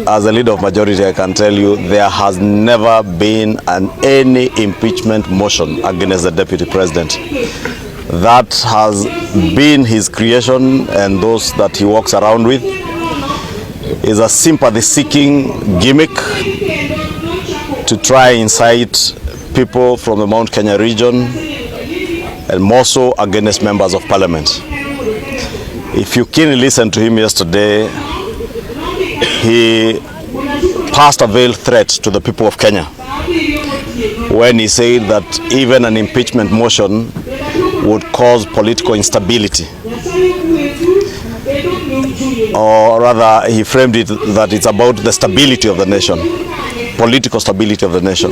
as a leader of majority, I can tell you there has never been any impeachment motion against the deputy president. That has been his creation, and those that he walks around with is a sympathy-seeking gimmick to try and incite people from the Mount Kenya region, and more so against members of parliament. If you keenly listened to him yesterday, he passed a veiled threat to the people of Kenya when he said that even an impeachment motion would cause political instability. Or rather, he framed it that it's about the stability of the nation, political stability of the nation.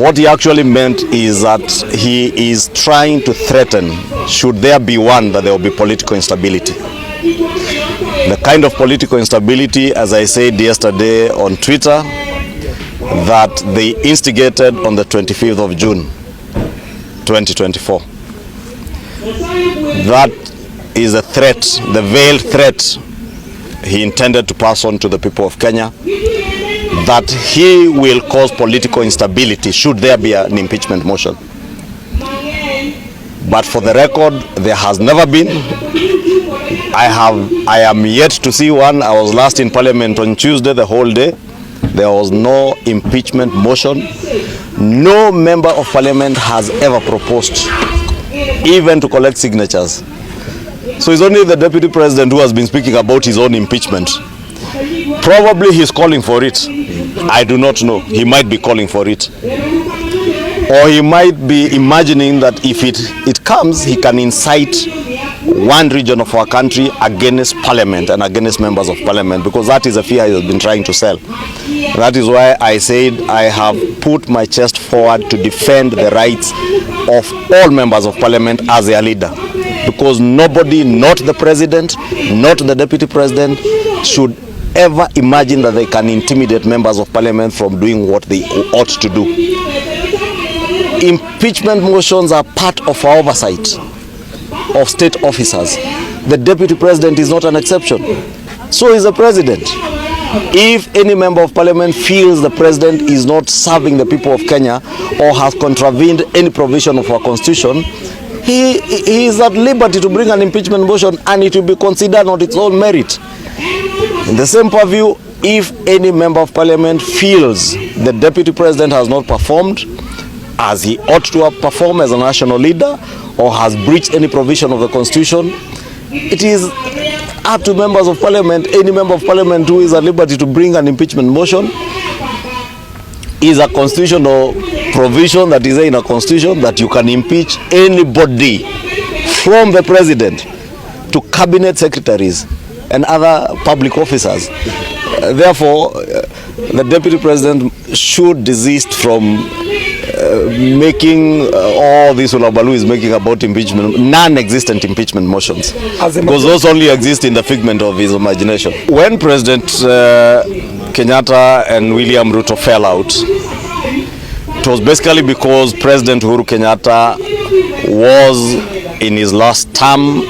What he actually meant is that he is trying to threaten, should there be one, that there will be political instability. The kind of political instability, as I said yesterday on Twitter, that they instigated on the 25th of June 2024. That is a threat, the veiled threat he intended to pass on to the people of Kenya, that he will cause political instability should there be an impeachment motion. But for the record, there has never been. I am yet to see one. I was last in Parliament on Tuesday, the whole day. There was no impeachment motion. No member of Parliament has ever proposed even to collect signatures. So it's only the Deputy President who has been speaking about his own impeachment. Probably he's calling for it. I do not know. He might be calling for it. Or he might be imagining that if it comes, he can incite one region of our country against Parliament and against members of Parliament, because that is a fear he has been trying to sell. That is why I said I have put my chest forward to defend the rights of all members of Parliament as their leader. Because nobody, not the President, not the Deputy President, should ever imagine that they can intimidate members of Parliament from doing what they ought to do. Impeachment motions are part of our oversight of state officers. The Deputy President is not an exception. So is the President. If any member of Parliament feels the President is not serving the people of Kenya or has contravened any provision of our Constitution, he is at liberty to bring an impeachment motion, and it will be considered on its own merit. In the same purview, if any member of Parliament feels the Deputy President has not performed as he ought to have performed as a national leader, or has breached any provision of the Constitution, it is up to members of Parliament. Any member of Parliament who is at liberty to bring an impeachment motion is a constitutional provision that is in a constitution that you can impeach anybody from the President to cabinet secretaries and other public officers. Therefore, the Deputy President should desist from making all this Ulabalu is making about impeachment, non-existent impeachment motions, because those only exist in the figment of his imagination. When President Kenyatta and William Ruto fell out, it was basically because President Uhuru Kenyatta was in his last term,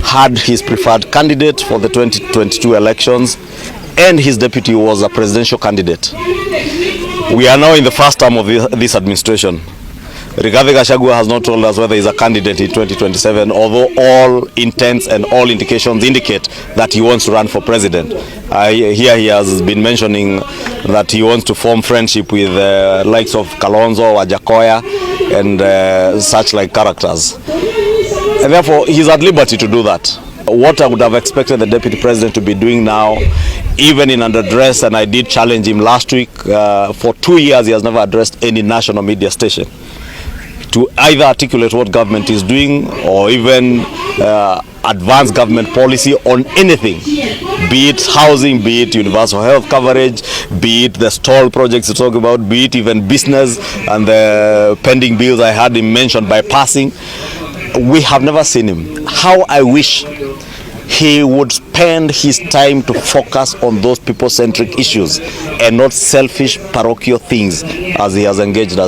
had his preferred candidate for the 2022 elections, and his deputy was a presidential candidate. We are now in the first term of this administration. Rigathi Gachagua has not told us whether he is a candidate in 2027, although all intents and all indications indicate that he wants to run for president. Here he has been mentioning that he wants to form friendship with likes of Kalonzo, Wajakoya, and such like characters. And therefore, he is at liberty to do that. What I would have expected the Deputy President to be doing now, even in an address, and I did challenge him last week, for 2 years he has never addressed any national media station to either articulate what government is doing or even advance government policy on anything, be it housing, be it universal health coverage, be it the stall projects to talk about, be it even business and the pending bills I had him mentioned by passing. We have never seen him. How I wish he would spend his time to focus on those people-centric issues and not selfish parochial things as he has engaged us in.